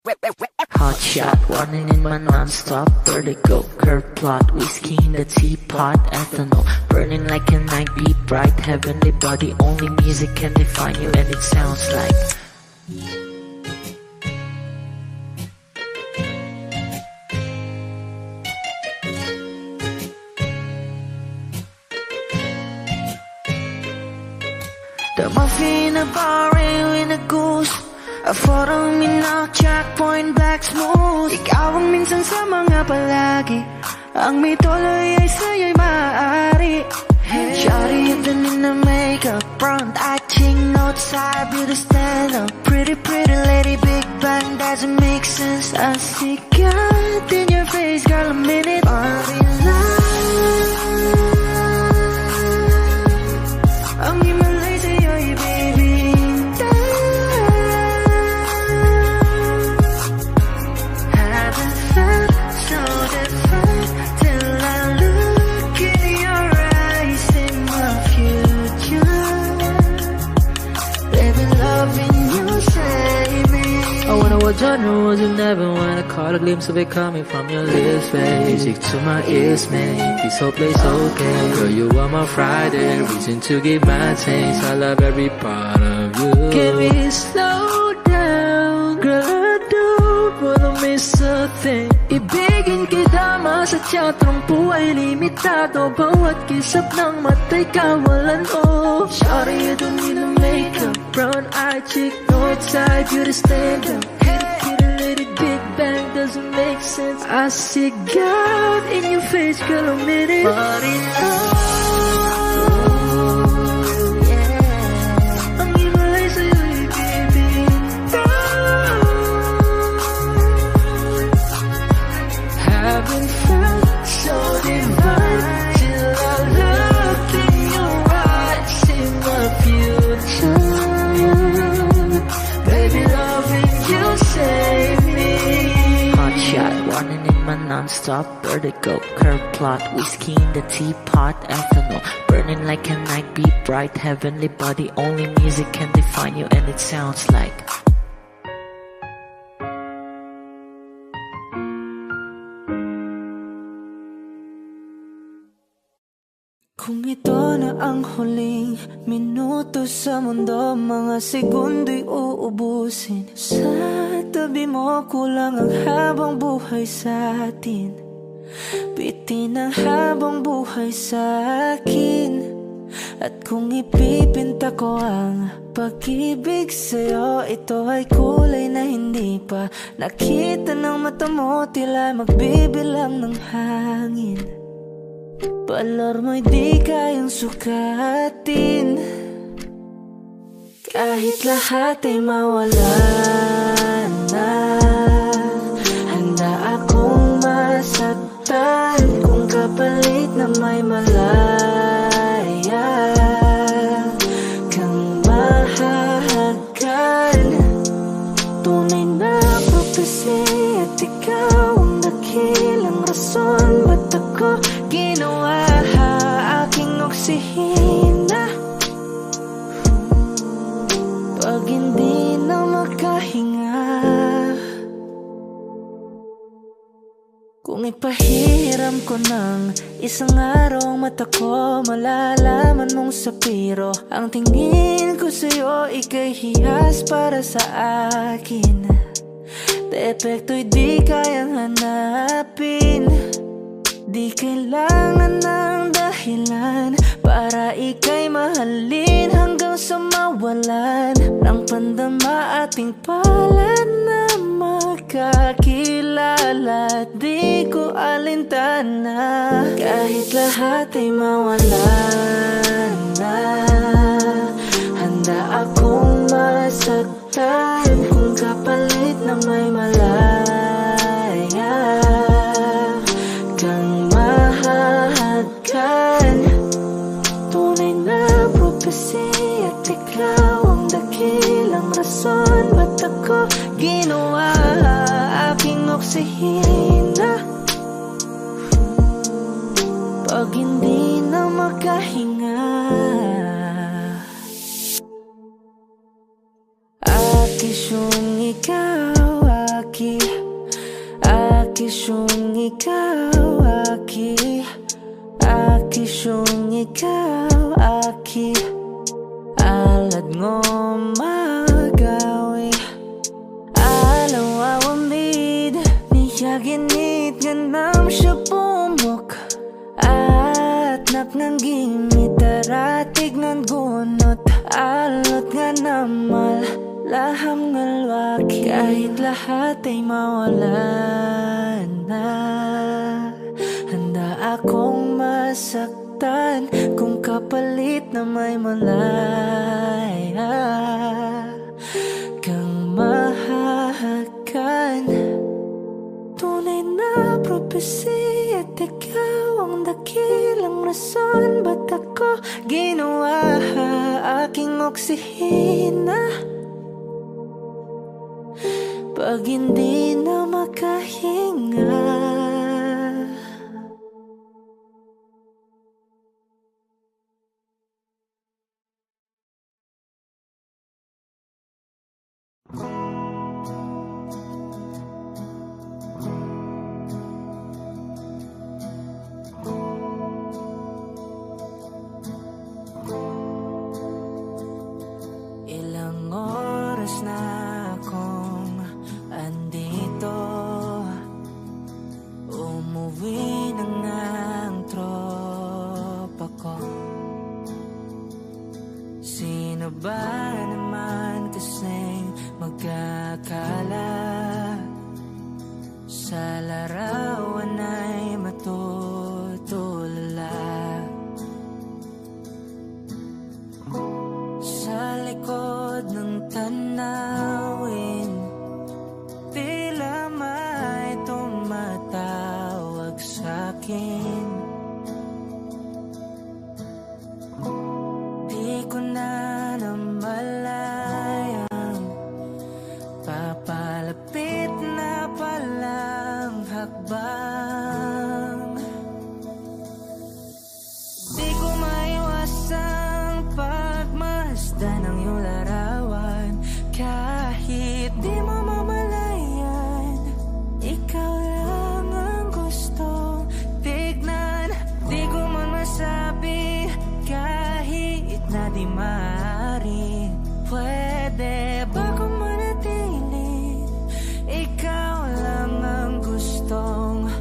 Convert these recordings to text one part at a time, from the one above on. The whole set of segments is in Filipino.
Hot shot, running in my non-stop vertigo. Curve plot, whiskey in the teapot. Ethanol, burning like a night. Be bright, heavenly body. Only music can define you, and it sounds like the muffin, a bar, in a goose. A photo, minnock, checkpoint, black smooth. Ikaw ang minsan sa mga palagi. Ang may tuloy ay sa'yo'y maaari. Shawty, even in the makeup, front, I cheek, notes, side, beauty stand up. Pretty, pretty lady, big bang, doesn't make sense. I see God in your face, girl, a minute. Body love. Ang himalay sa'yo'y baby. Genre was you never when I caught a glimpse of it coming from your lips, babe. Music to my ears, man. This whole place okay. Girl, you are my Friday, reason to give my taste. I love every part of you. Can we slow down? Girl, I don't wanna miss a thing. Ibigin kita sa teatrong buhay limitado. Bawat kisap ng mata'y kawalan, oh. Shawty, you don't need no makeup. Brown eye, cheek, north side, beauty stand up. Big bang doesn't make sense. I see God in your face, girl, a minute. But in love, yeah. Ang himalay sa'yo'y baby. Haven't felt so divine till I look in your eyes, in my future. Baby, loving you save me. Hot shot, running in my non-stop vertigo. Curve plot, whiskey in the teapot. Ethanol, burning like a night. Be bright, heavenly body. Only music can define you, and it sounds like kung ito na ang huling minuto sa mundo, mga segundo'y uubusin. Sa tabi mo kulang ang habang buhay sa atin. Bitin ang habang buhay sa akin. At kung ipipinta ko ang pag-ibig sa'yo, ito ay kulay na hindi pa nakita ng mata mo, tila magbibilang ng hangin. Balor mo'y di kayang sukatin. Kahit lahat ay mawala na, handa akong masaktan kung kapalit na may malaya kang mahahagan. Tunay na prophecy at ikaw ang dakilang rason. Ba't ako ginawa aking oksihina pag hindi na makahinga? Kung ipahiram ko ng isang araw mata ko, malalaman mong sapiro ang tingin ko sa'yo, ika'y hiyas para sa akin. Depekto'y di kayang hanapin. Di kailangan ng dahilan para ika'y mahalin hanggang sa mawalan ng pandama ating palad na makakilala. Di ko alintana kahit lahat ay mawalan na, handa akong masaktan kung kapalit na may malaya kang mahahagan. Tunay na prophecy at ikaw ang dakilang rason. Ba't ako ginawa aking oksihina pag hindi na makahinga? Akis yung ikaw, siyang ikaw, aki. Aki siyang ikaw, aki. Alad ngo magawi. Alaw awamid, niya ginit ganam siya pumok. At naknanggimit daratig ng gunot. Alot nga namal, laham ngalwaki. Kahit lahat ay mawala na, handa akong masaktan kung kapalit na may malaya kang mahahakan. Tunay na propesya at ikaw ang dakilang rason ba't ako ginawa aking oksihina pag hindi na makahinga. Ilang oras na akong andito, umuwi na nga ang tropa ko. Sino ba naman kasing magkakala sa larawan ay matutulala? Sa likod ng tanawin, tila may tumatawag sa'kin. Di ko na namalayang papalapit na palang hakbang. Di ko maiwasang pagmasdan ng iyong larawan. Kahit di mo mamalayan, ikaw lang ang gusto tignan. Di ko man masabi kahit na di maaari. Pwede ba kung manatili? Ikaw lang ang gustong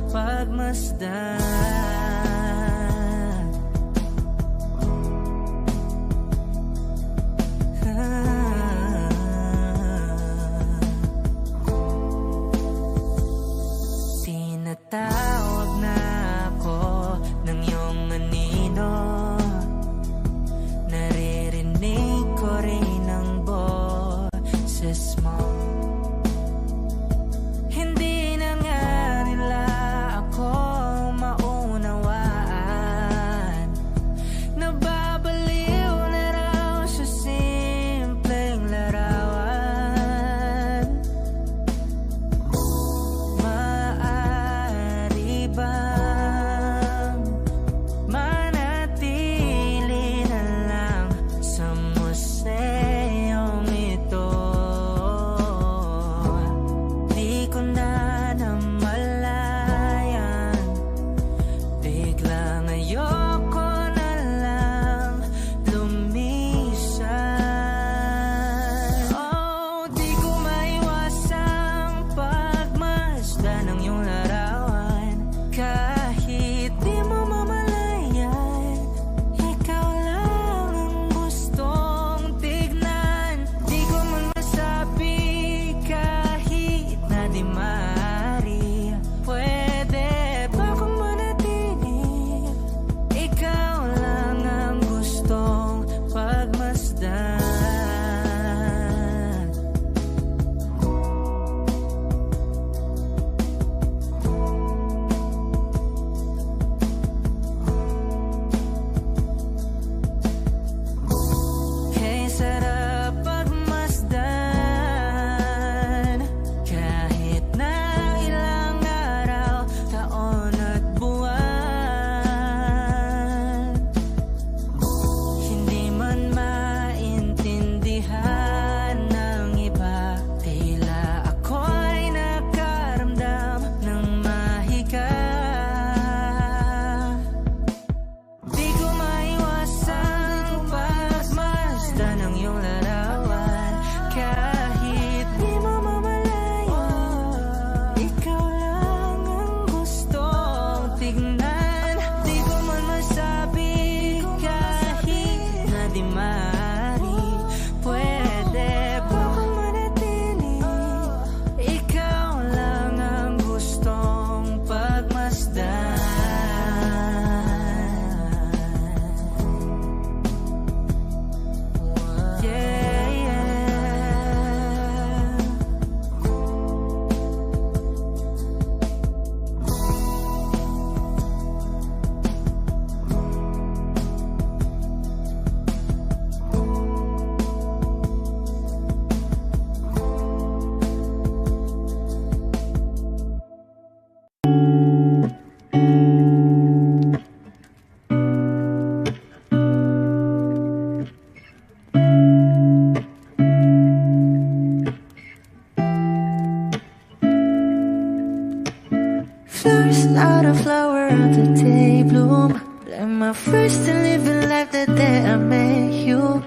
not a flower of the day bloom. Like my first and living life the day I met you.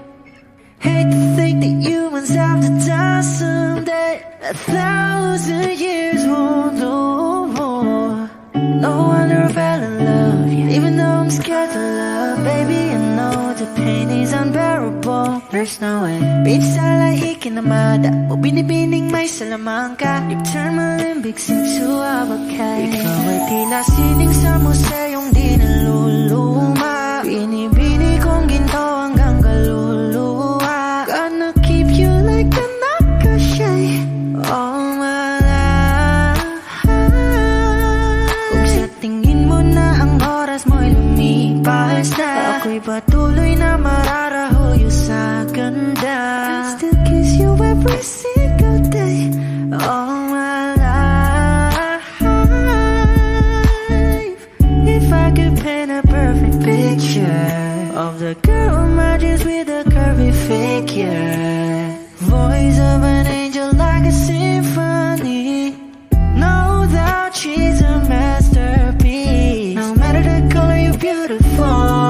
Hate to think that humans have to die someday. 1,000 years won't do more. No wonder I fell in love, yeah. Even though I'm scared to love, baby, I know the pain is unbearable. There's no way. Pinsa lahi kinamada, o binibining may salamangka. You've turned my limbic into abakay. Ikaw ay tila sining sa museyong di naluluma. Binibini kong ginto hanggang kaluluwa. Gonna keep you like a nakashay all my life. Kung sa tingin mo na ang oras mo'y lumipas na, ako'y patuloy na mararahuyo sa ganda. I still kiss you every single day all my life. If I could paint a perfect picture of the girl in my dreams with a curvy figure, voice of an angel like a symphony, no doubt she's a masterpiece. No matter the color, you're beautiful.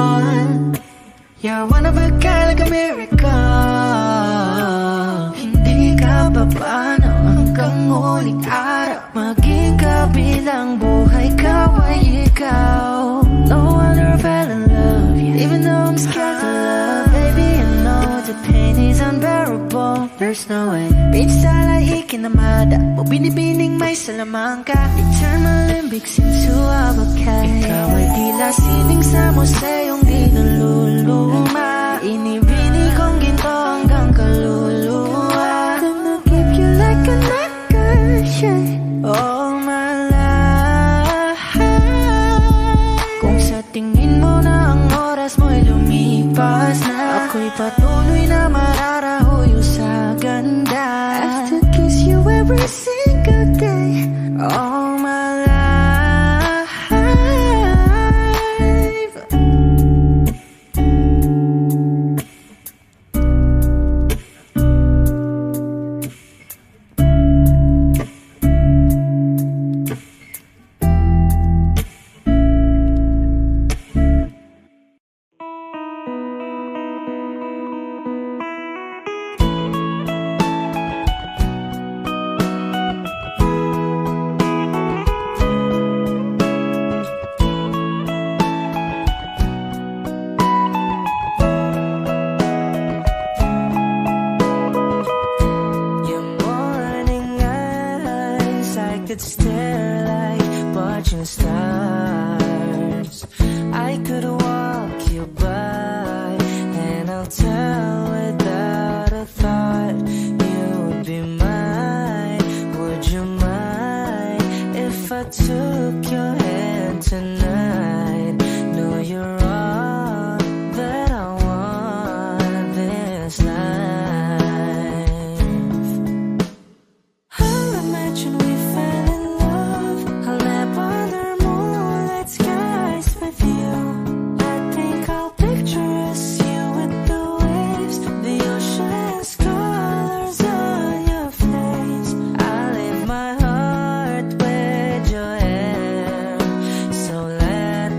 You're one of a kind, like a miracle. Hindi ka pa paano hanggang huling araw, maging kabilang buhay ka ay ikaw. No wonder I fell in love, yeah. Even though I'm scared to love, baby, I know the pain is unbearable. There's no way. Pinsa lahi kinamada, o binibining may salamangka. You turn my limbics into abakay. Ikaw ay tila sining sa museyong di naluluma. Inibini kong ginto hanggang kaluluwa. Gonna keep you like a nakashay all my life. Kung sa tingin mo na ang oras mo'y lumipas na, ako'y patuloy na mararahuyo sa ganda. I still kiss you every single day all my life. Could stare like watching stars. I could walk you by, and I'll tell without a thought you would be mine. Would you mind if I took your hand tonight? No, you're all that I want this life. I'll imagine we fell in love. I'll nap under moonlit skies with you. I think I'll picture us, you with the waves, the ocean's colors on your face. I'll leave my heart with your hair, so let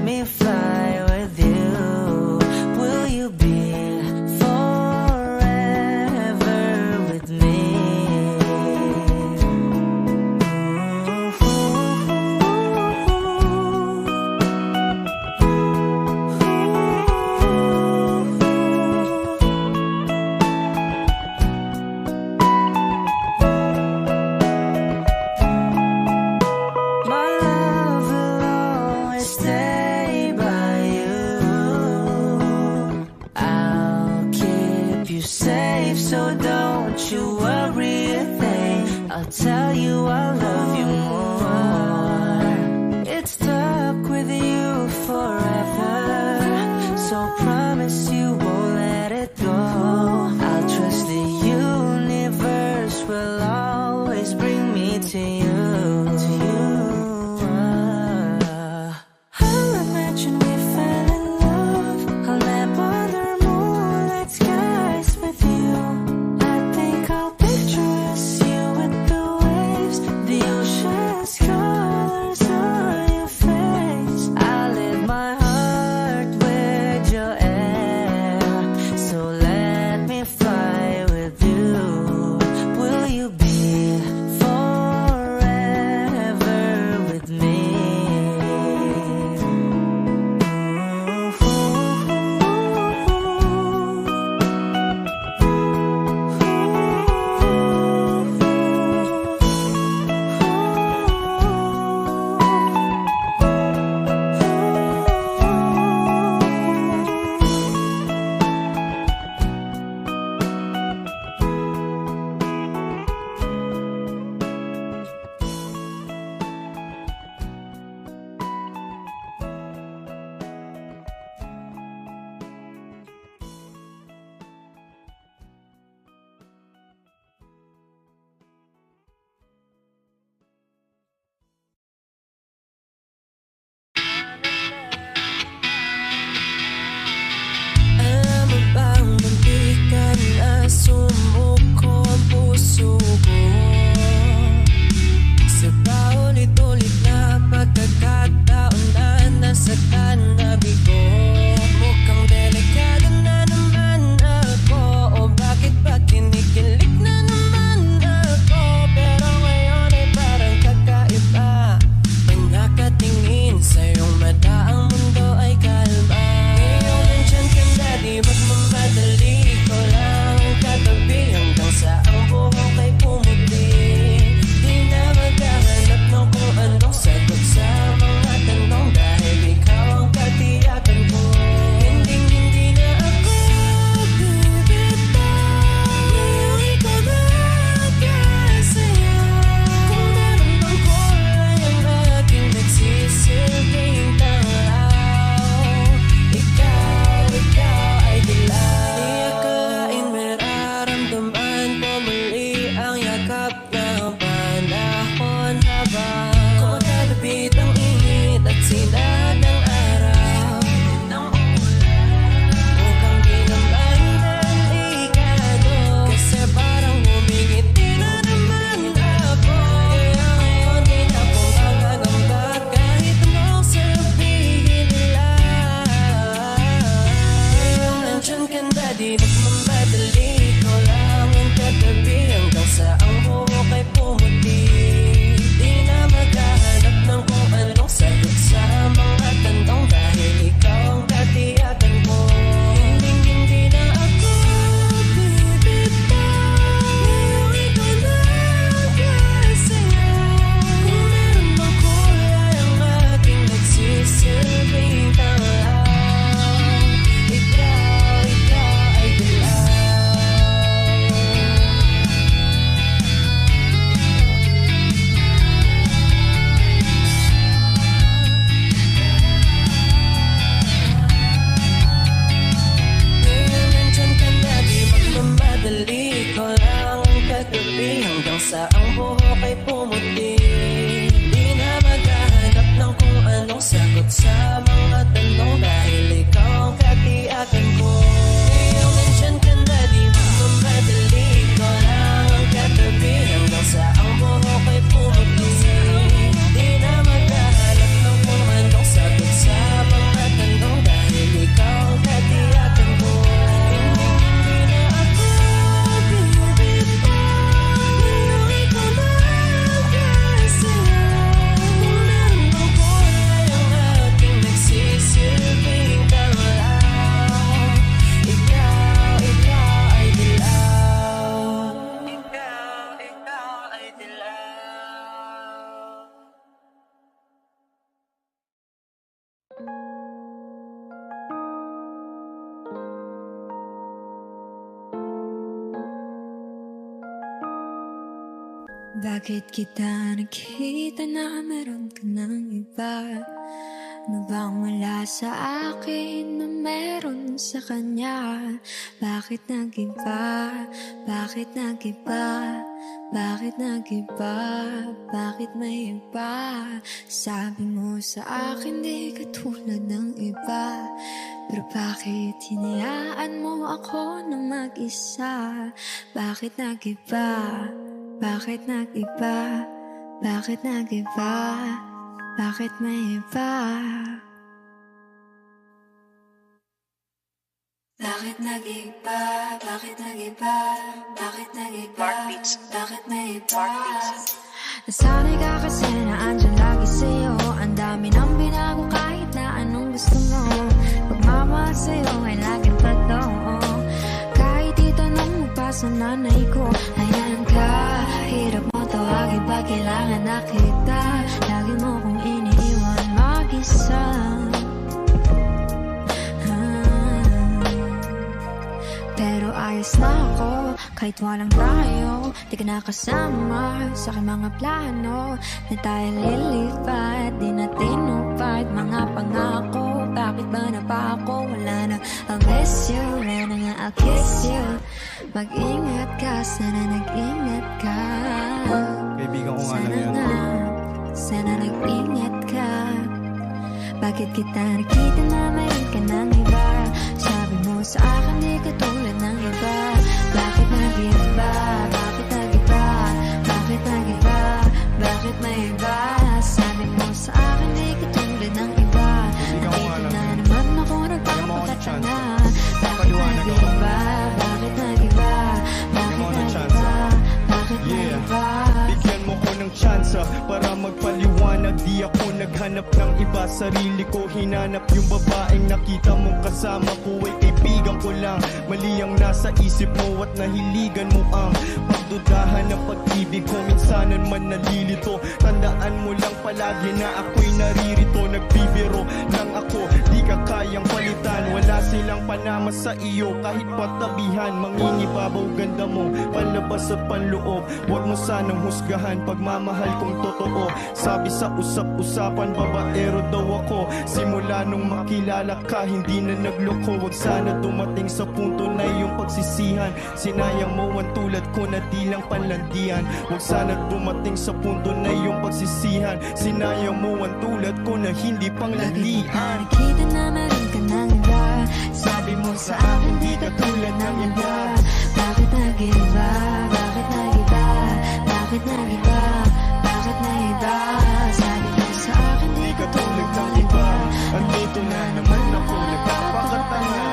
Bakit kita nakita na meron ka ng iba? Ano bang wala sa akin na meron sa kanya? Bakit nag-iba? Bakit nag-iba? Bakit nag-iba? Bakit may iba? Sabi mo sa akin di ka tulad ng iba. Pero bakit hinayaan mo ako na mag-isa? Bakit nag-iba? Bakit nag-iba? Bakit nag-iba? Bakit may iba? Bakit nag-iba? Bakit nag-iba? Bakit nag-iba? Bakit may iba? Nasanay ka kasi na andyan lagi sa'yo. Ang dami nang binago kahit na anong gusto mo. Pagmamahal sa'yo ay laging totoo. Kahit itanong mo pa sa nanay ko, ayan ka, hirap mo tawagin pa kailangan na kita. Lagi mo kong iniiwan mag-isa. Pero ayos na ako, kahit walang tayo. Di ka nakasama sa aking mga plano. Na tayo lilipat, di na tinupad mga pangako. Bakit ba na pa ako? Wala na, I'll miss you. Wala na nga, I'll kiss you. Mag-ingat ka, sana nag-ingat ka. Kaibigan ko nga lang yan. Sana nag-ingat ka. Bakit kita nakita na mayroon ka ng iba? Sabi mo sa akin di ka tulad ng iba. Bakit nag-iba? Bakit nag-iba? Bakit nag-iba? Bakit may iba? Sabi mo sa akin di ka tulad ng iba. Nakita na naman ako nagpapakatanga. Bakit nag-iba? Bakit nag-iba? Bakit nag-iba? Bakit nag-iba? Bigyan mo ko ng tsansa para magpaliwanag. Di ako naghanap ng iba, sarili ko hinanap. Yung babaeng nakita mong kasama ko ay kaibigan ko lang. Mali ang nasa isip mo at nahiligan mo ang pagdudahan ng pag-ibig ko. Minsanan man nalilito, tandaan mo lang palagi na ako'y naririto. Nagbibiro lang ako, di ka kayang palitan. Wala silang panama sa iyo kahit patabihan. Mangingibabaw ganda mo, palabas at panloob. Huwag mo sanang husgahan pagmamahal kong totoo. Sabi sa usap-usapan, babaero daw ako. Simula nung makilala ka, hindi na nagloko. Huwag sana dumating sa punto na iyong pagsisihan. Sinayang mo ang tulad ko na di lang panlandian. Huwag sana dumating sa punto na iyong pagsisihan. Sinayang mo ang tulad ko na hindi panglandian. Nakita na meron ka ng iba. Sabi mo sa akin di ka tulad ng iba. Bakit nag-iba? Bakit nag-iba? Bakit nag-iba? Bakit nag-iba? Sabi mo sa akin di ka tulad ng iba. Andito na naman ako nagpapakatanga.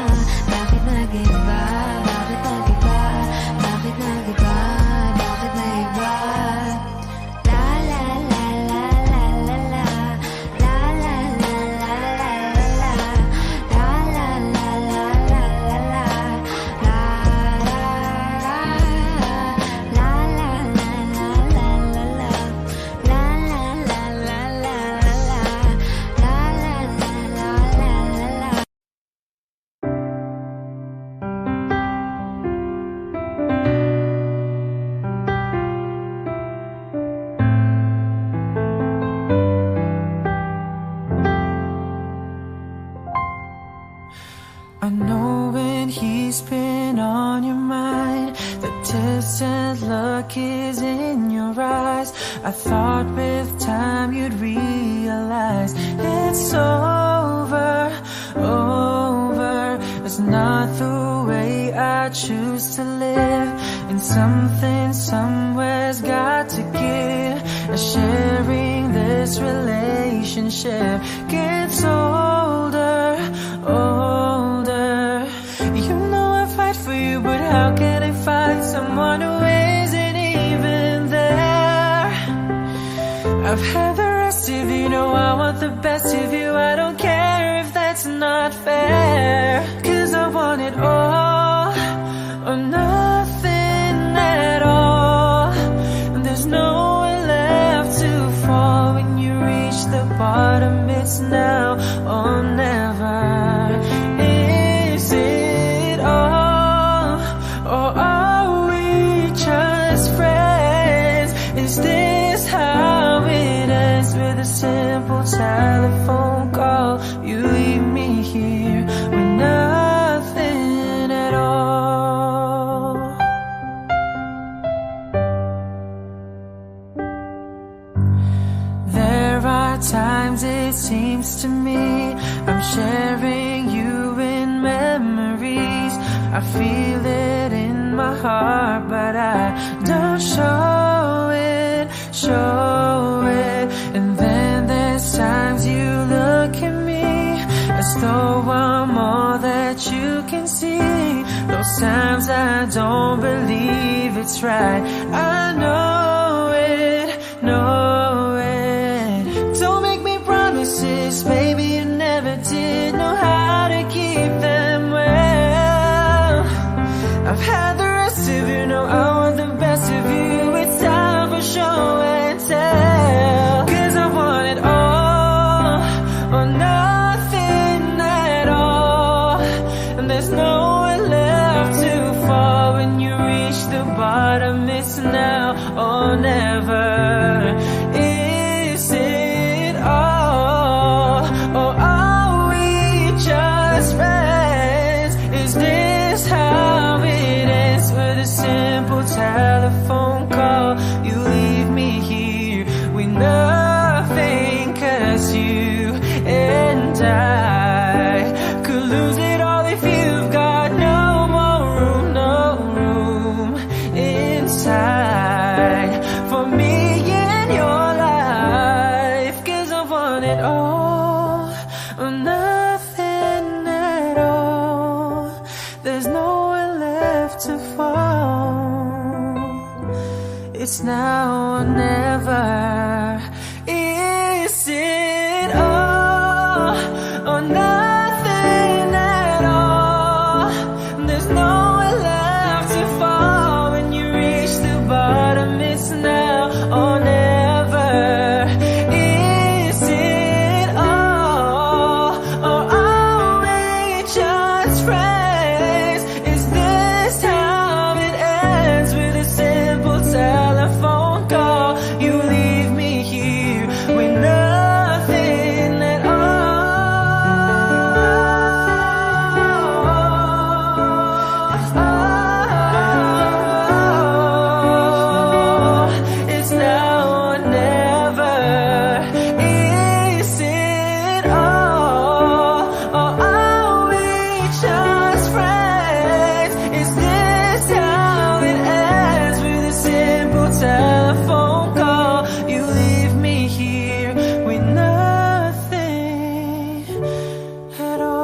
Bakit nag-iba? Bakit nag-iba? Bakit nag-iba? Bakit nag-iba? La la la la la la la. La la la la la la la. La la la la la la la. La la la. La la la la la la la. La la la la la la la. La la la la la la la. I know when he's been on your mind, the distant look is in your eyes. I thought with time you'd realize it's over, over. It's not the way I choose to live, and something somewhere's got to give. Sharing this relationship gets older, older. You know I fight for you, but how can I find someone who isn't even there? I've had the rest of you, know I want the best of you. I don't care if that's not fair, 'cause I want it all or nothing at all. And there's nowhere left to fall. When you reach the bottom, it's now or never. Is it all, or are we just friends? Is times it seems to me I'm sharing you in memories. I feel it in my heart, but I don't show it. And then there's times you look at me as though I'm all that you can see. Those times I don't believe it's right. I know it. Don't make me promises, baby, you never did know how to keep them well. I've had the rest of you, know I want the best of you. It's time for show and tell. 'Cause I want it all or nothing at all. And there's nowhere left to fall. When you reach the bottom, it's now or never. Is it all, or are we just friends? Is this how it ends? With a simple telephone call, you leave me here with nothing. 'Cause you and I could lose it all if you've got no room inside for me in your life. 'Cause I want it all or nothing at all. There's nowhere left to fall. It's now or never. Is it all or nothing at all? There's nowhere left to fall. When you reach the bottom, it's now or never. Is it all, or are we just friends? Is this how it ends? With a simple telephone call, you leave me here with nothing at all. It's now or never. Is it all, or are we just friends? Is this how it ends? With a simple telephone call, you leave me here with nothing at all.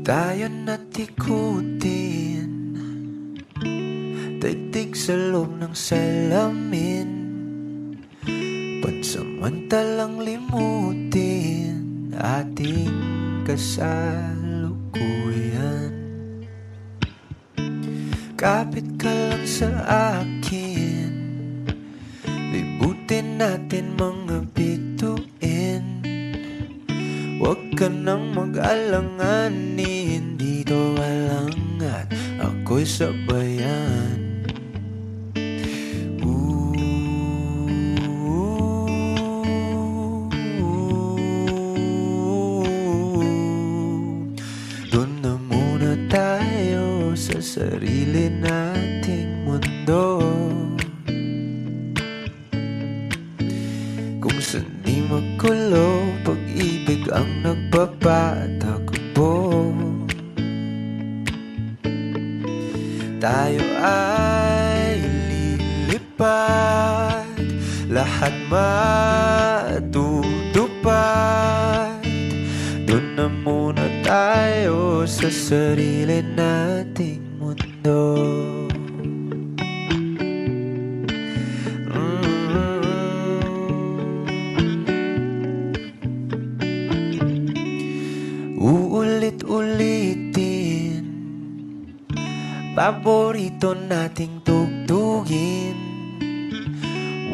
Tayo na't ikutin, daigdig sa loob ng salamin, pansamantalang limutin ating kasalukuyan. Kapit ka lang sa akin, libutin natin mga bituin. Huwag ka nang mag-alanganin, dito ka lang at ako'y sabayan. Doon na muna tayo sa sarili nating mundo, kung saan di magulo, pag-ibig ang nagpapatakbo. Tayo ay lilipad, lahat matutupad. Doon na muna tayo sa sarili nating mundo. Uulit-ulitin, paborito nating tugtugin,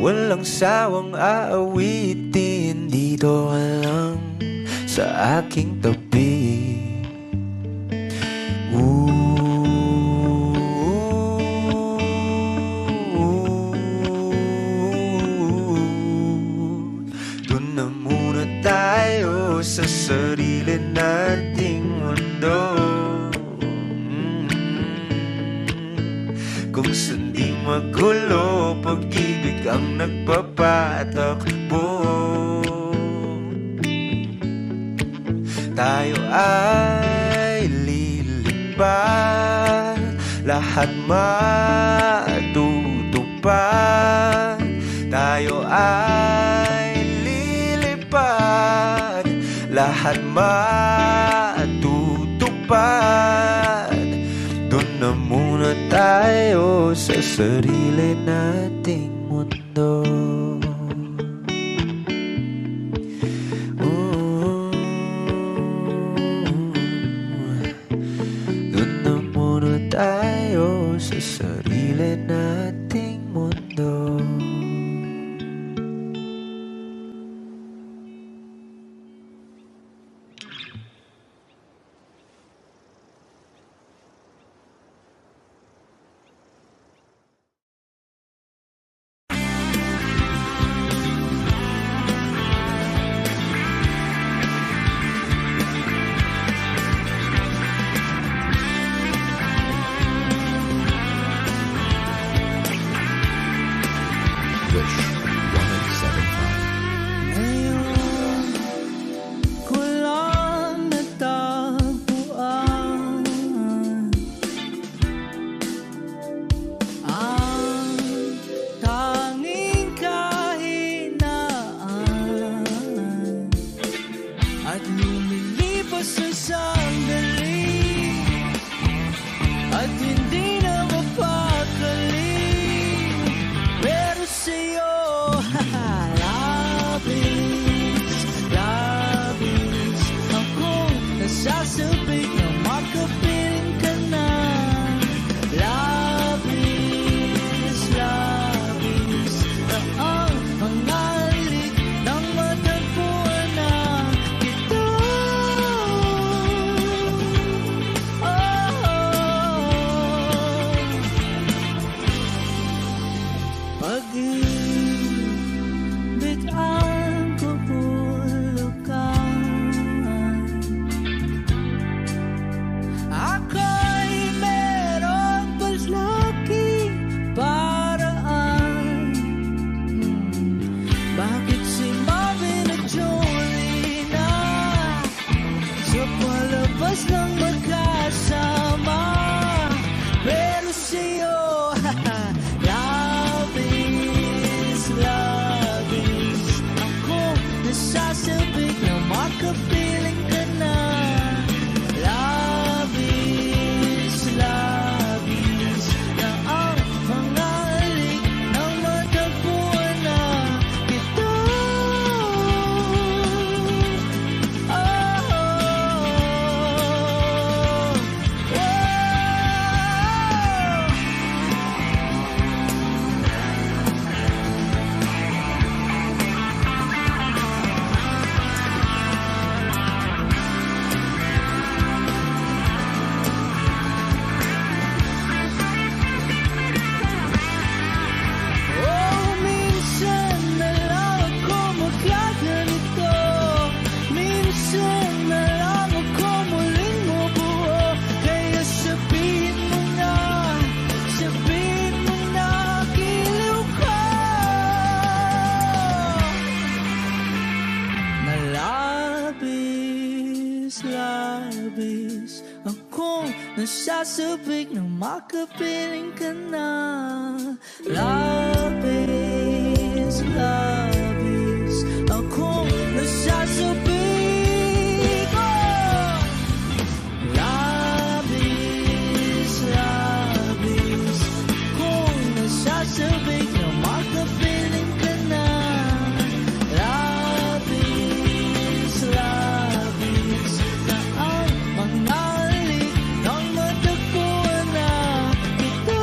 walang sawang aawitin. Dito ka lang sa aking tabi. Kung sandi magulo, pag-ibig ang nagpapatakbo. Tayo ay lilipad, lahat matutupad. Tayo ay lilipad, lahat matutupad. Doon na muna tayo sa sarili nating mundo. Doon na muna tayo sa sarili nating mundo. Nasasabik na makapiling ka na. Labis, labis, akong nasasabik. Labis, labis, akong nasasabik na makapiling ka na. Labis, labis, na ang mga matagpuan na kita.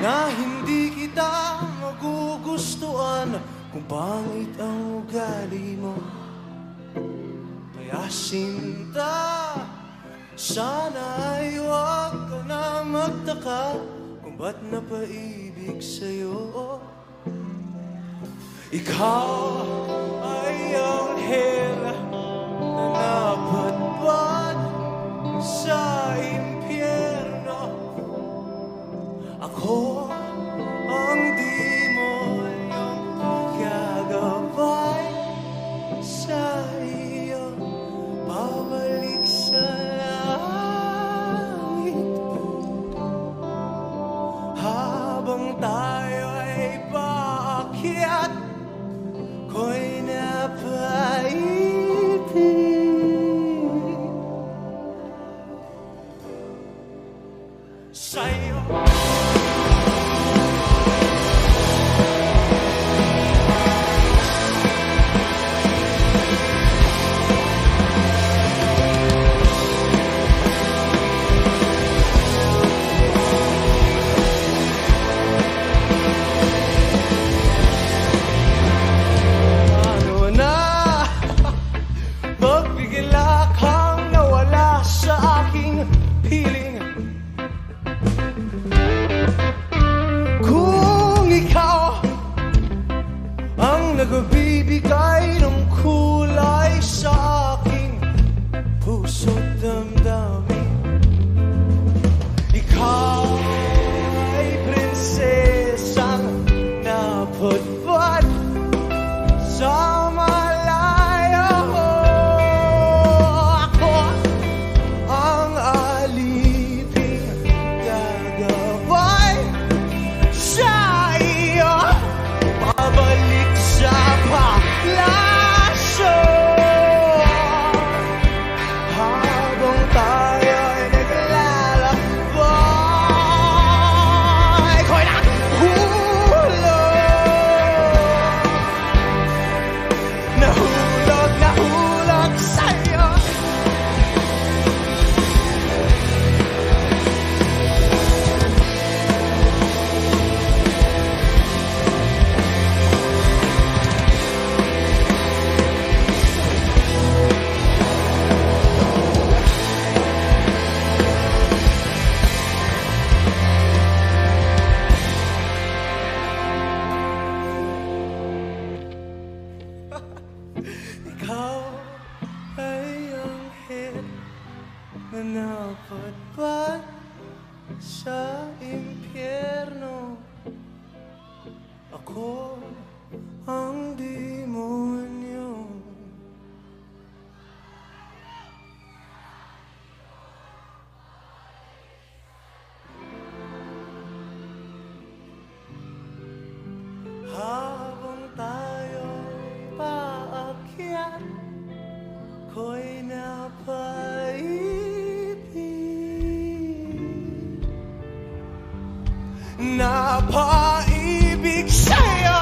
na hindi kita magugustuhan kung pangit ang ugali mo. Kaya sinta, sana ay huwag ka na magtaka kung ba't napaibig sa'yo. Ikaw ay anghel na napadpad sa impyerno. Ako ang demonyong gagabay sa iyo, pabalik sa langit habang tayo ay paakyat. Ko'y napaibig sa'yo. Nagbibigay ng kulay sa aking puso't damdamin. Ikaw ay prinsesang napadpad sa malayo. Ako ang aliping gagabay sa iyo, pabalik sa palasyo habang tayo'y naglalakbay. Ko'y nahulog sa'yo. Ikaw ay anghel na napadpad sa impyerno. Ako ang demonyo. Habang tayo'y paakyat, ko'y napaibig. Napaibig sa'yo.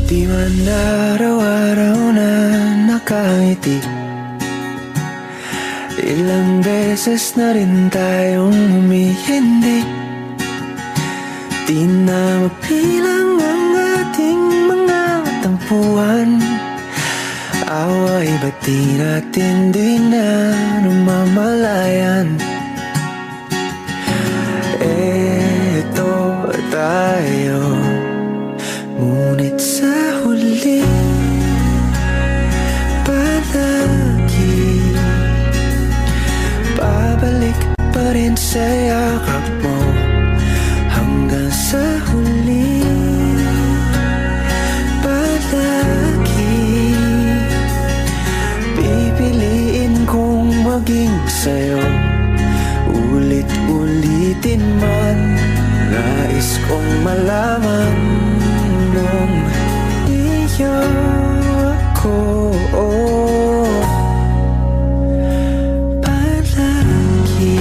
Di man araw-araw na nakangiti, ilang beses na rin tayong humihindi. Di na mapilang ang ating mga tampuhan, away, ba't di natin din na namamalayan? Eto tayo, ngunit sa huli palagi babalik pa rin sa yakap mo. Hanggang sa huli palagi pipiliin kong maging sa'yo. Ulit-ulitin man, nais kong malaman nung iyo ako palagi.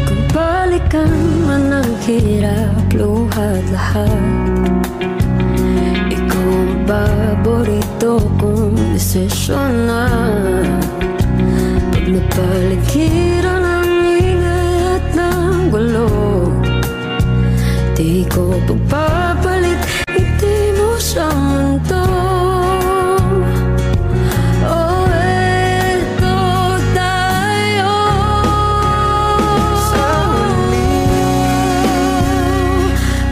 Kung balikan man ang hirap, luhat lahat, ikaw ang paborito kong desisyon na. Pag napaligiran ang ingay at ng gulo, di ko pagpapalit ngiti mo sa mundo. Oh, eto tayo Sa huli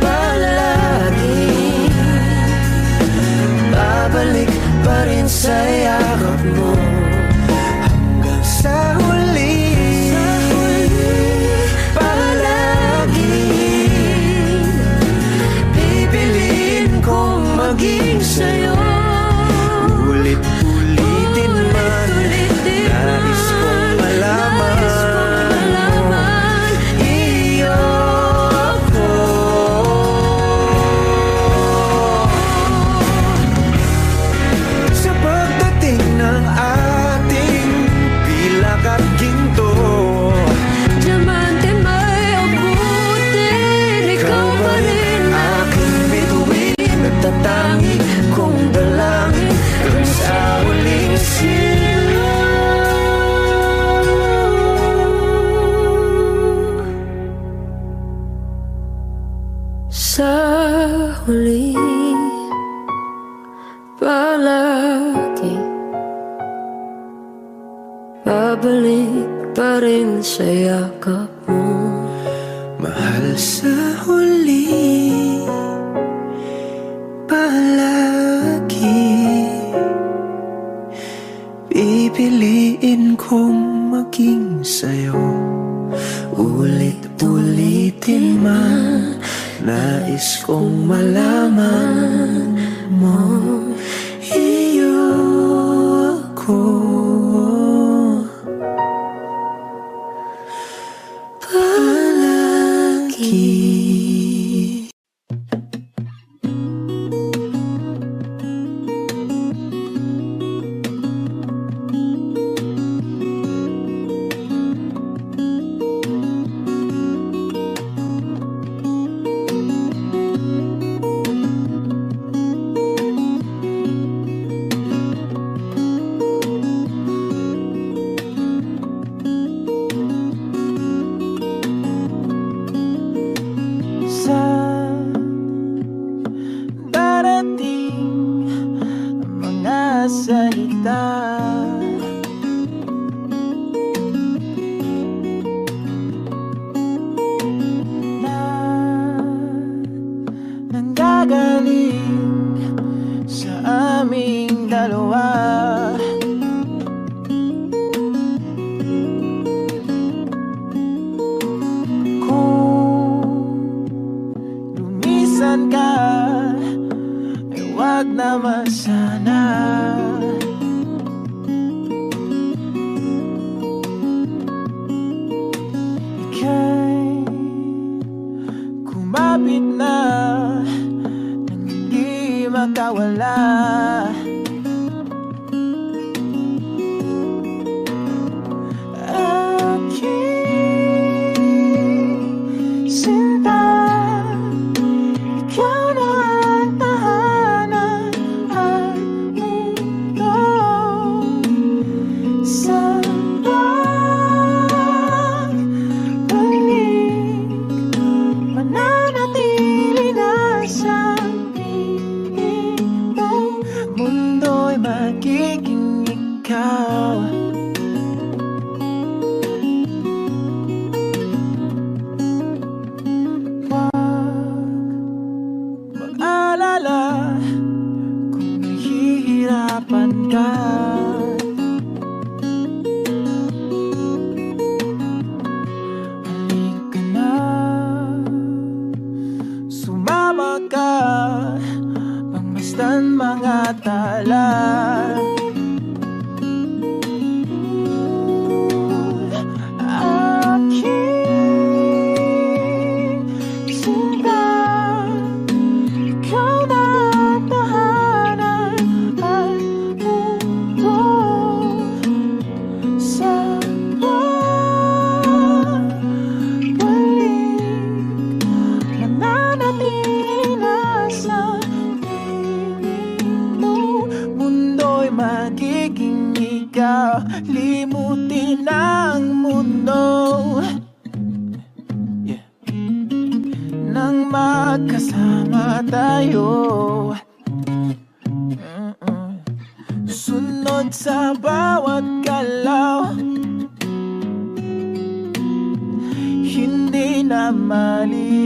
palagi babalik pa rin sa yakap mo. Hanggang sa huli palagi pipiliin kong maging sa'yo. Ulit-ulitin man, nais kong malaman iyo ako. Sa pagdating ng ating pilak at ginto, diamante may abutin, ikaw pa rin aking bituin at tatangi kong dalangin hanggang sa huling silo. sa huli palagi babalik pa rin sa yakap mo. Mahal, sa huli palagi pipiliin kong maging sa'yo. Ulit-ulitin man, nais kong malaman mo iyo ako palagi. buksan mga tala. Limutin ang mundo, yeah. Nang magkasama tayo, sunod sa bawat galaw, hindi na maliligaw.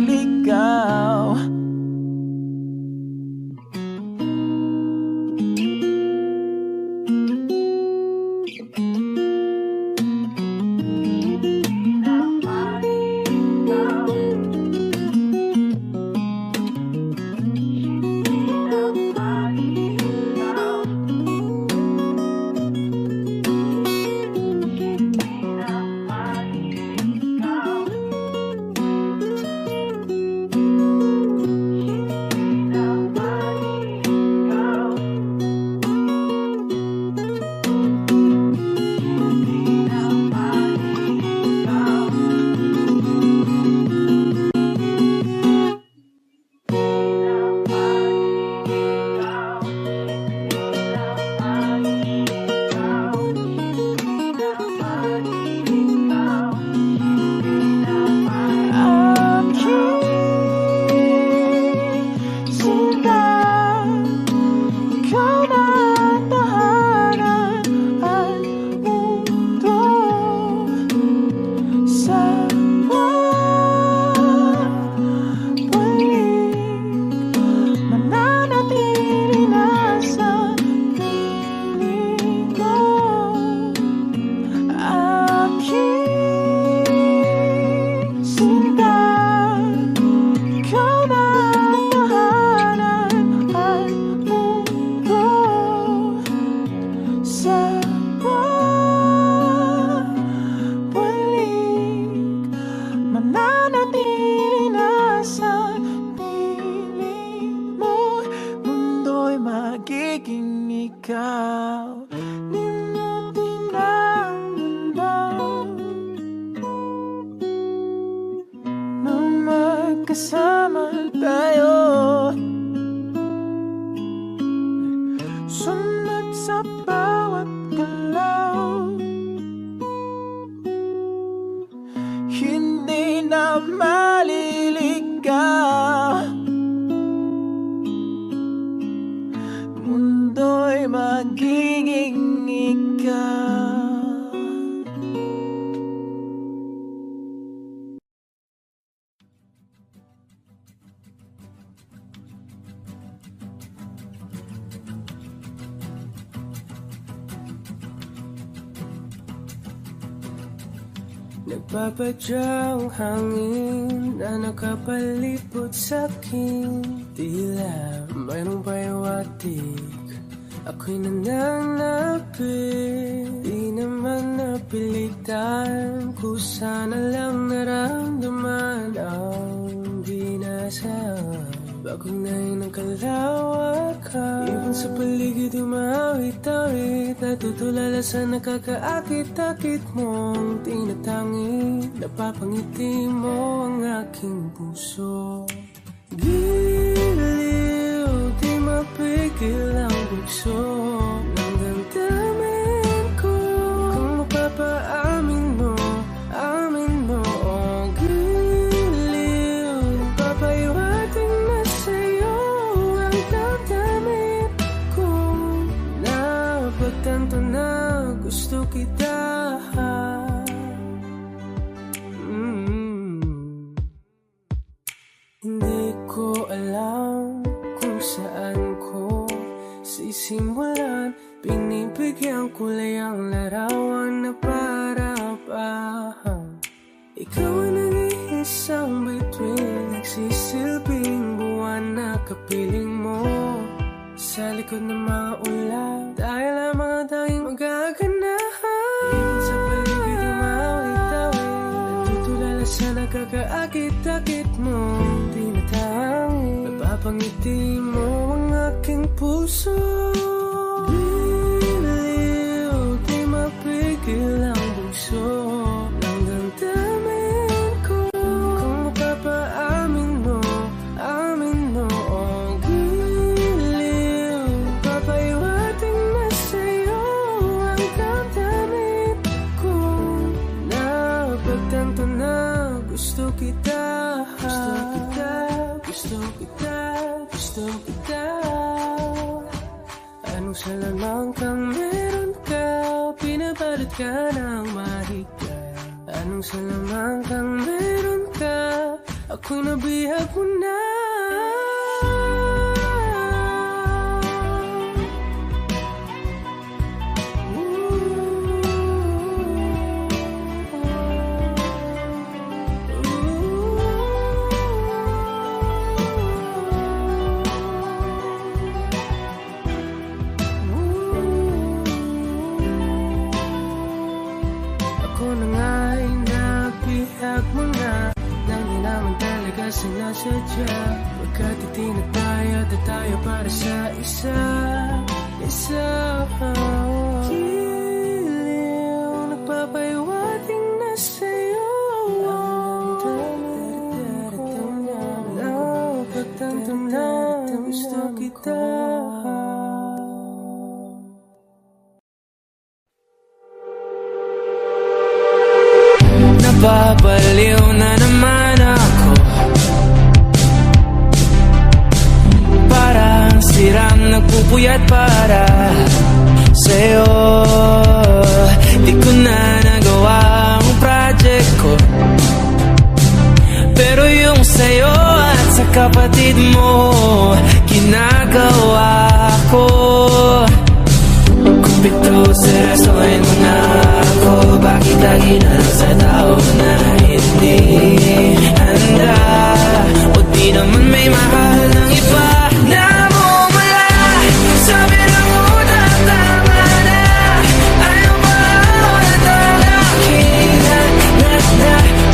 Magiging ikaw, limutin ang mundo, nang magkasama tayo, sunod sa bawat galaw, hindi na maliligaw. Mundo'y magiging ikaw. Nagpapadyang hangin na nakapalipot sa'kin, tila mayroong payawatig, ako'y nananapit. Di naman napilitan, kusana lang naramdaman ang binasag. Bagong nahin ng kalawakan, ibon sa paligid umawit-awit, natutulala sa nakakaakit-akit mong tinatangi. Napapangiti mo ang aking puso. Giliw, di mapigil ang bugso ng damdamin ko. Kung mapapaamin mo, amin mo. Oh, giliw, papaiwating na sa'yo ang damdamin ko. Napagtanto na gusto kita. Hindi ko alam kung saan ko sisimulan. Pinibigyan kulay ang larawan na para-parahan. Ikaw ang nag-iisang bituin, nagsisilbing buwan na kapiling mo. sa likod ng mga ulan. Dahil ang mga tanging magaganahan, ibig sa paligid yung mawit-awit. Nagtutulala sa nakakaakit-akit mo, tinatangin. Napapangiti mo ang aking puso. Biliw, di mapigil ang bugso ng damdamin ko. Kung mapapaamin mo, amin mo ang giliw. Papaiwating na sa'yo ang damdamin ko. Napagtanto na gusto kita, gusto kita, gusto kita. Anong salamang kang meron ka, pinabalot ka ng mahika. Anong salamang kang meron ka, ako'y nabihag mo na. Ako na nga'y nabihag mo na, nang di naman talaga sinasadya. Pagkat itinataya at tayo para sa isa. Giliw, nagpapaiwating na sa'yo ang damdamin ko. Napagtanto na gusto kita. Babaliw na naman ako, parang sirang nagpupuyat para sa'yo. Di ko na nagawa ang project ko, pero yung sa'yo at sa kapatid mo ginagawa ko. Kung pito seryosohin mo na ako, bakit lagi na lang sa tao na hindi handa? O di naman may mahal ng iba na mumula. Sabi na muna tama na, ayaw ba ulit ang aking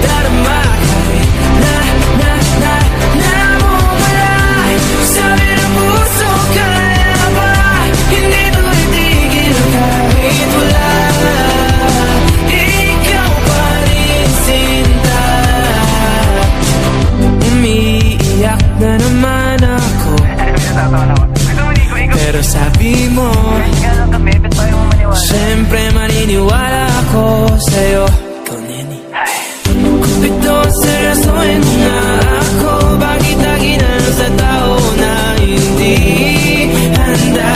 darama? Na mumula. Sabi na puso, kaya ba hindi to itigil kahit wala? Ikaw pa rin sinta. Umiiyak na naman ako, pero sabi mo siyempre maniniwala ako sa'yo. Ikaw, Neni. Kung ito seryosohin mo na ako, bakit lagi na lang sa tao na hindi handa?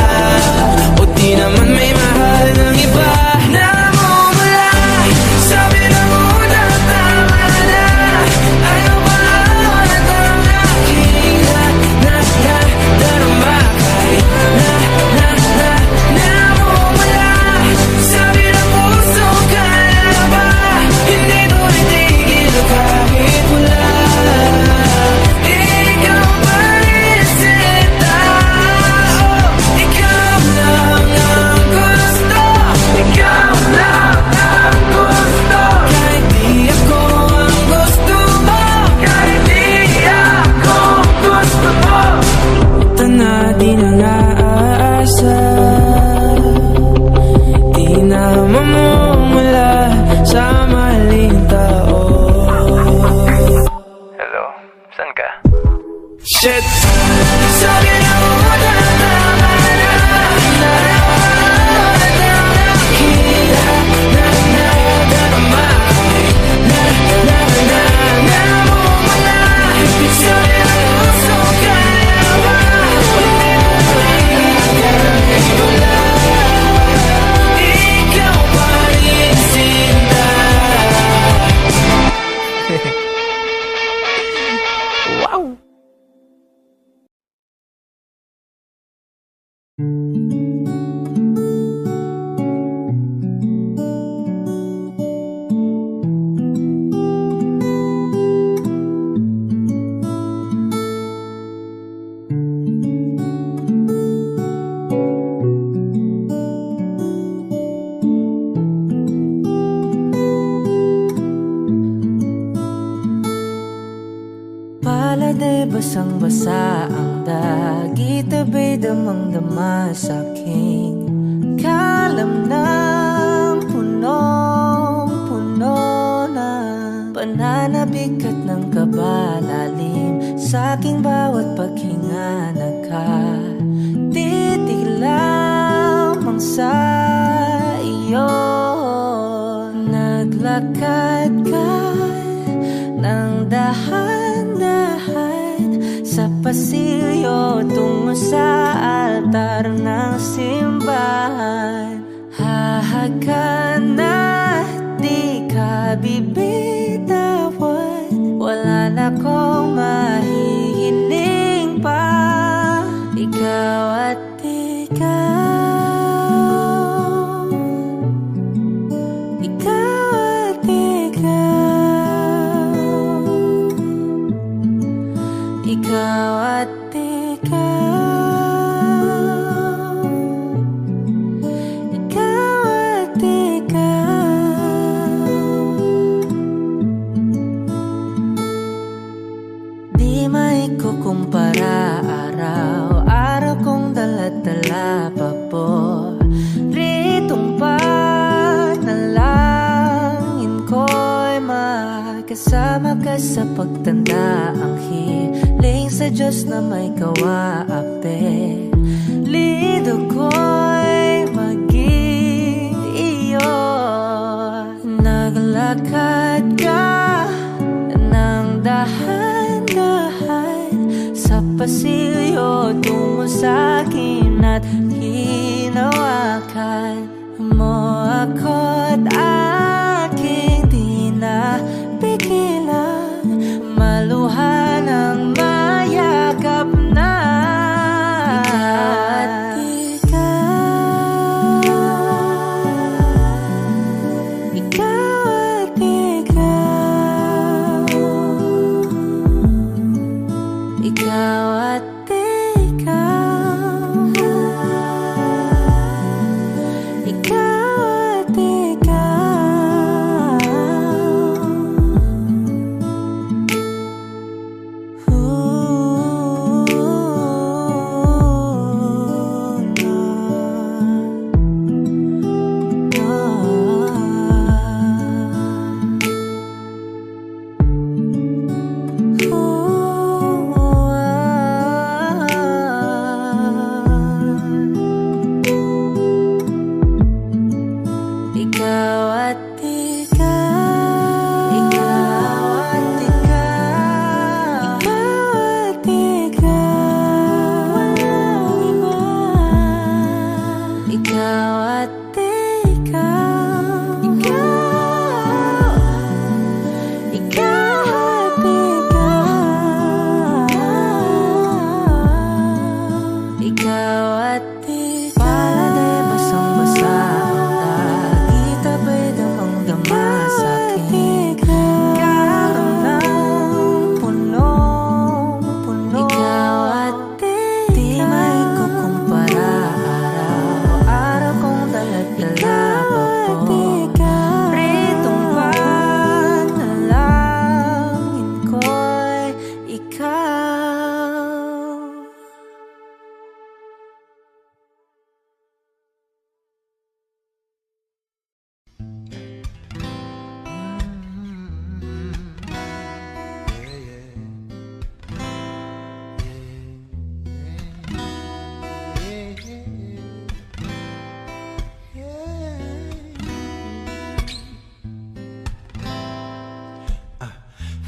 O di naman may mahal ng iba na mumula. Sabi na muna tama na, ayaw ba ulit ang aking darama? Kahit na mumula. Sabi na puso, kaya ba hindi to itigil kahit wala? Ikaw pa rin sinta. Ikaw lang ang gusto. Ikaw lang ang gusto. Kahit di ako ang gusto mo, kahit di ako gusto mo. Ito na di na naasa, di na mamumula sa maling tao. Hello, saan ka? Shit! Sabi na muna tama na, ikaw pa rin sinta. Wow! basang-basa ang dagit, abay damang-dama sa'king kalam ng punong-puno na pananabik at ng kabalalim sa'king bawat paghinga. Nakatitig lamang sa iyo, naglakad ka ng dahan-dahan sa pasilyo tungo sa altar ng simbahan. Hahagan at di ka bibitawan, wala na kong mahihiling pa. Ikaw at ikaw, ikaw at ikaw, ikaw at ikaw, ikaw at ikaw. Di maikukumpara araw-araw kong dala-dala pa po ritong panalangin ko'y makasama ka sa pagtanda. Ang hiling sa Diyos na may kawaape, lido ko'y maging iyo. Naglakad ka ng dahan-dahan sa pasilyo tungo sa'kin at hinawakan mo ako't aking di na pigilan, maluha ng mayakap na. Ikaw at ikaw, ikaw at ikaw, ikaw at ikaw. Ikaw at ikaw, ikaw at ikaw, ikaw at ikaw, walang iba. Ikaw at ikaw, ikaw, ikaw at ikaw, ikaw at ikaw. Paladay basang-basa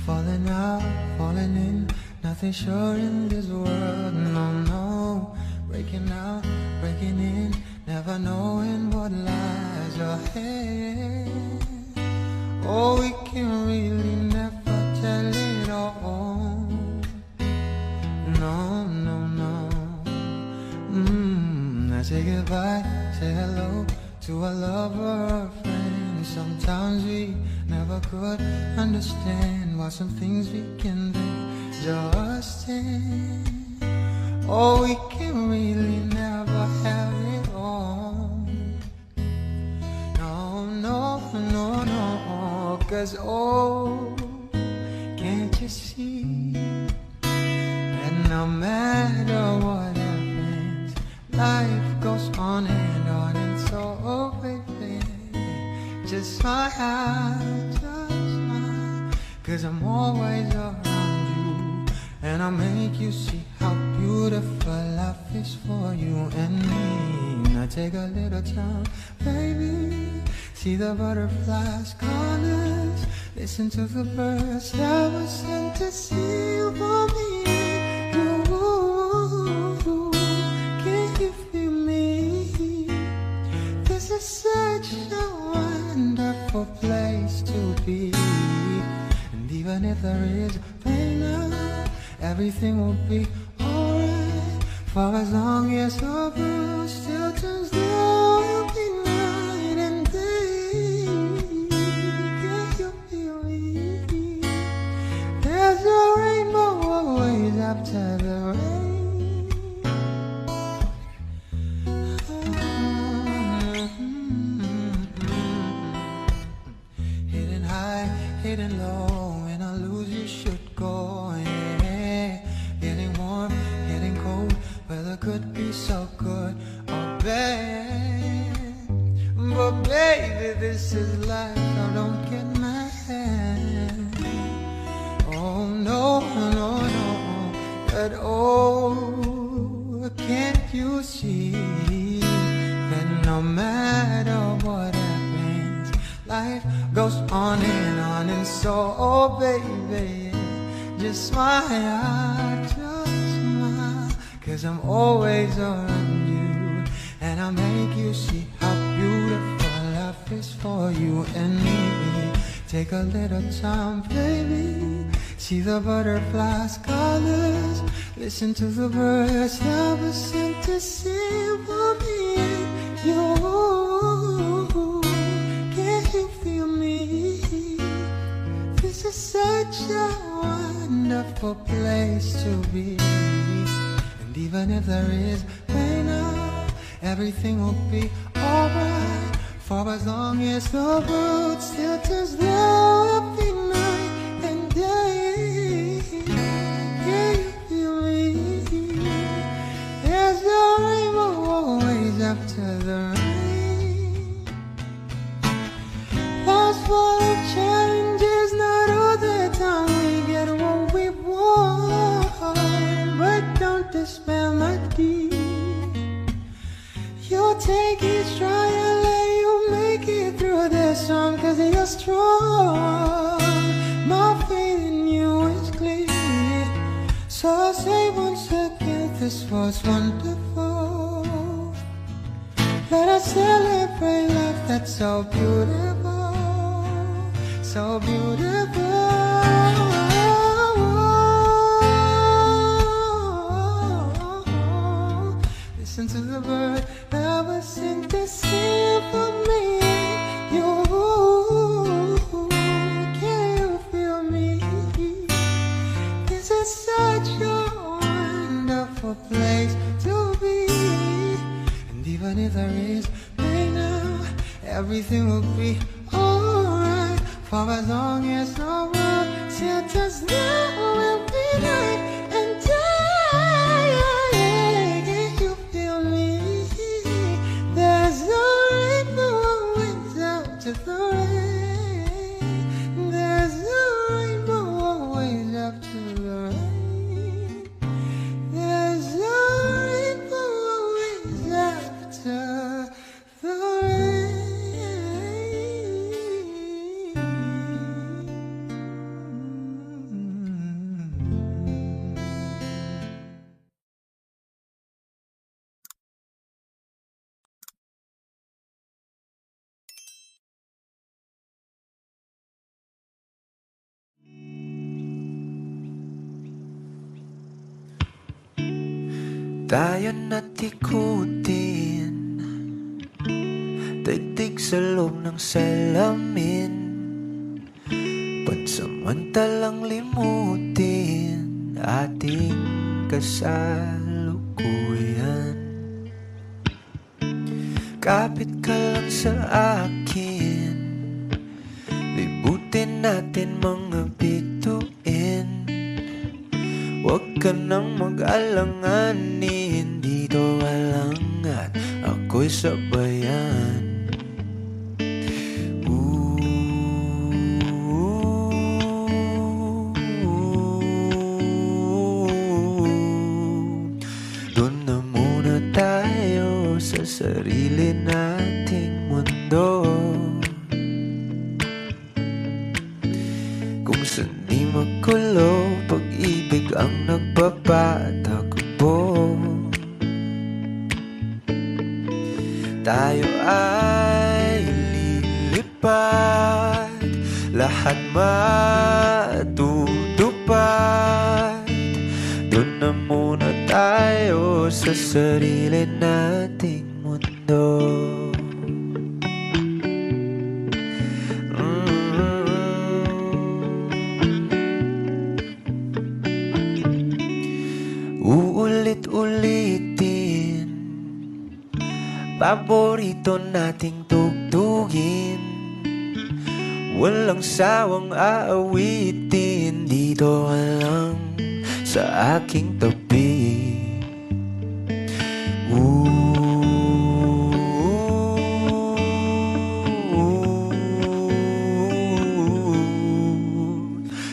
Falling out, falling in, nothing sure in this world, no, no. Breaking out, breaking in, never knowing what lies ahead. Oh, we can really never tell it all. No, no, no. I say goodbye, say hello to a lover or friend. Sometimes we never could understand why some things we can do just end. Oh, we can really never have it all. No, no, no, no. 'Cause oh, can't you see no matter what happens, life goes on, and so baby, just smile, cause I'm always around you, and I'll make you see how beautiful life is for you and me. Now take a little time, baby, see the butterflies, colors, listen to the birds that were sent to sing for me. You, can you feel me? This is such a wonderful place to be. And even if there is pain now, everything will be alright. For as long as the world still turns, there will be night and day. Can you feel me? There's a rainbow always after the rain. Hidden high, hidden low, when I lose you should go, yeah. Getting warm, getting cold, weather could be so good or bad. But baby, this is life, now don't get mad. Oh no, no, no, but oh, can't you see that no matter what happens, life goes on, and so, oh baby, just smile, cause I'm always around you, and I'll make you see how beautiful life is for you and me. Take a little time, baby, see the butterflies, colors, listen to the birds that were sent to sing for me and you. Can you feel me? This is such a wonderful place to be. And even if there is pain now, everything will be alright. For as long as the world still turns, there will be night and day. Can you feel me? There's a rainbow always after the rain. Life's full of challenges, not all the time we get what we want. But don't despair, my dear. You'll take each trial and you'll make it through this storm, cause you're strong. My faith in you is clear. So I'll say once again, this was wonderful. Let us celebrate life that's so beautiful, so beautiful. Listen to the bird that was sent to sing for me. You, can you feel me? This is such a wonderful place to be. And even if there is pain now, everything will be alright. For as long as the world still turns, there will be night and day. Can you feel me? There's no rainbow always after the rain. There's no rainbow always after the rain. There's no rainbow always after the rain. Tayo na't ikutin, daigdig sa loob ng salamin, pansamantalang limutin ating kasalukuyan. Kapit ka lang sa akin, libutin natin mga bituin. Huwag ka nang mag-alanganin, dito alangan, ako'y sabayan. Doon na muna tayo sa sarili nating mundo, kung saan di magulo, pag-ibig ang nagpapatakbo. Tayo ay lilipad, lahat matutupad. Doon na muna tayo sa sarili nating mundo. Uulit-ulitin, paborito nating tugtugin, walang sawang aawitin, dito ka lang sa aking tabi.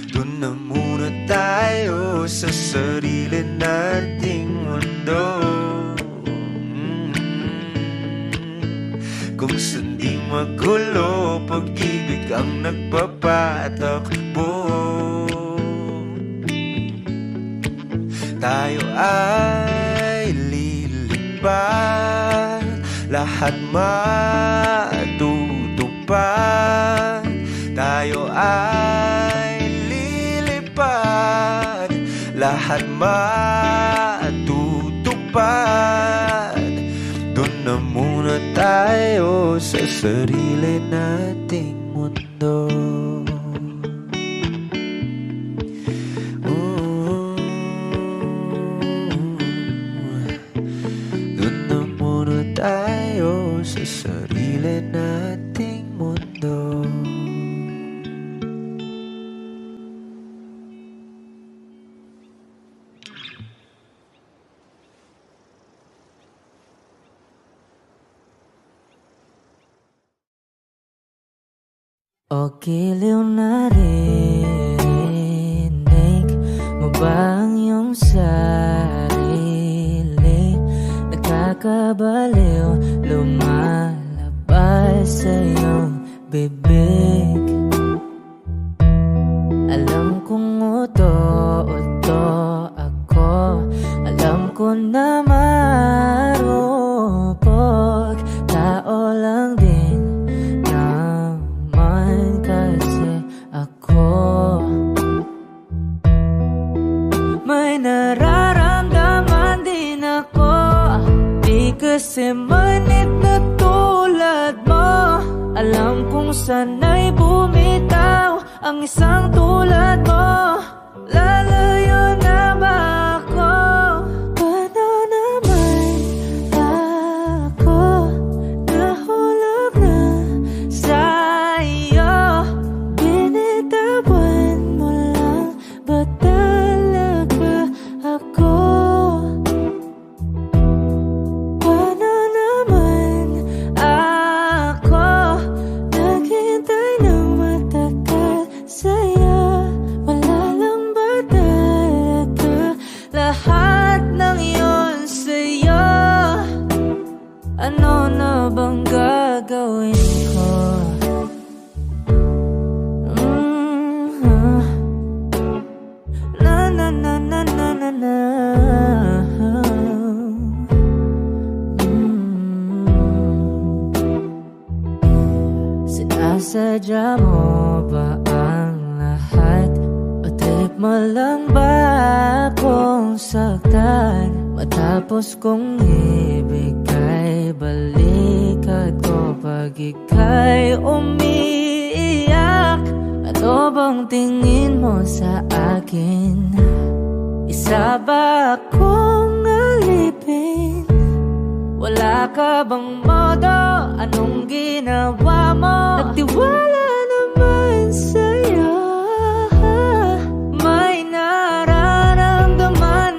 Doon na muna tayo sa sarili nating mundo, kung saan di magulo, pag-ibig ang nagpapatakbo. Tayo ay lilipad, lahat matutupad. Tayo ay lilipad, lahat matutupad. Doon na muna tayo sa sarili nating mundo. Doon na muna tayo sa sarili nating mundo. O giliw na rinig mo ba ang iyong sarili? Nakakabaliw, lumalabas sa iyong bibig. Alam kong uto-uto ako, alam ko na marupok, tao lang din kasi ako. May nararamdaman din ako, di kasi manit na tulad mo. Alam kong sana'y bumitaw ang isang tulad mo. Lalayo na ba ako? Paano naman ako nahulog na sa'yo? Binitawan mo lang ba talaga ako? Paano naman ako naghintay ng matagal sa'yo? Wala lang ba talaga lahat ng yun sa'yo? Ano na bang gagawin ko? Na na na na na na na. Sinasadya mo ba ang lahat? O trip mo lang ba akong saktan? Matapos kong ibigay balikat ko pag ika'y umiiyak. Ano bang tingin mo sa akin? Isa ba akong alipin? Wala ka bang modo? Anong ginawa mo? Nagtiwala naman sa'yo. May nararamdaman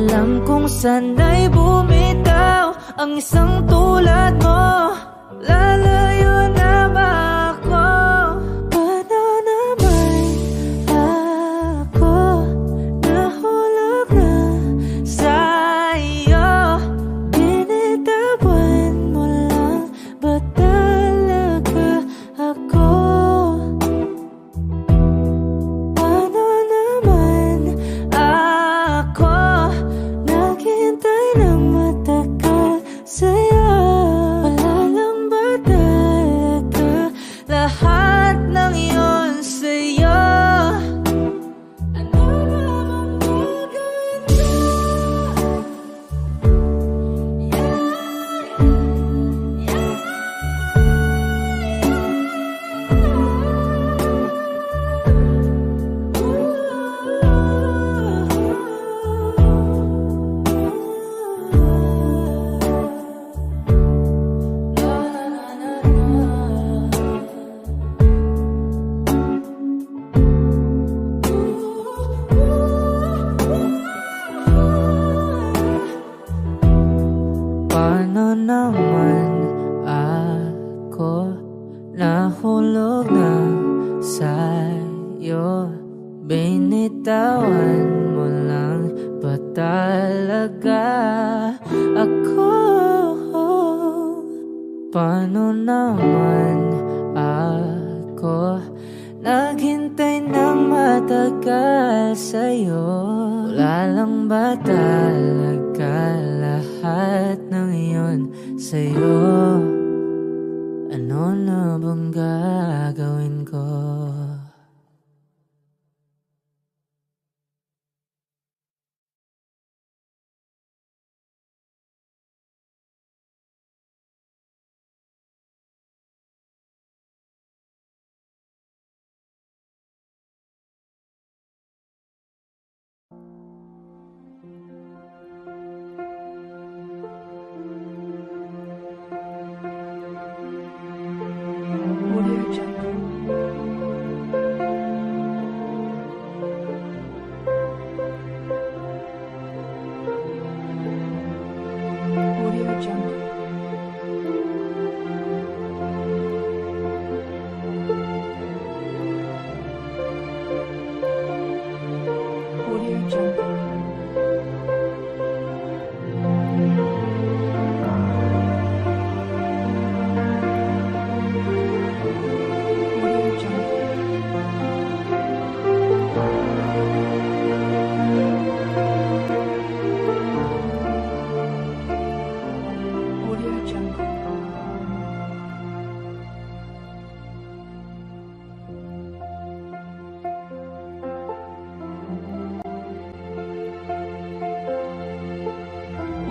Alam kong sana'y bumitaw ang isang tulad mo. Lalayo na ba ako? Paano naman ako nahulog na sa'yo? Binitawan mo lang ba talaga ako? Paano naman ako naghintay ng matagal sa'yo? Wala lang ba talaga lahat ng iyon sa'yo? Ano namang gagawin ko? Paano naman ako nahulog na sa'yo? Binitawan mo lang ba talaga ako? Paano naman ako naghintay ng matagal sa'yo? Wala lang ba talaga lahat ng iyon sa'yo? Ano na bang gagawin ko? Audio Jungle.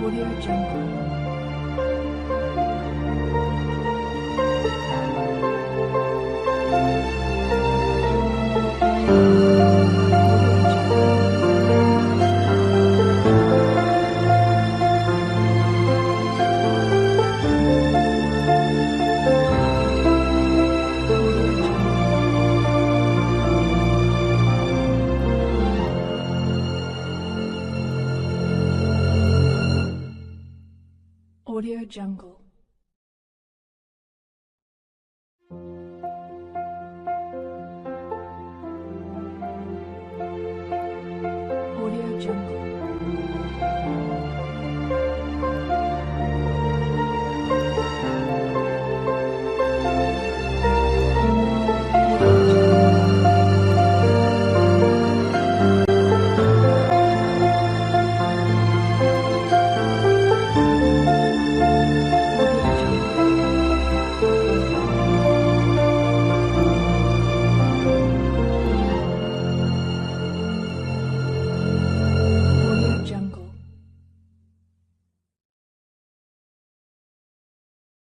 Audio Jungle. Audio Jungle.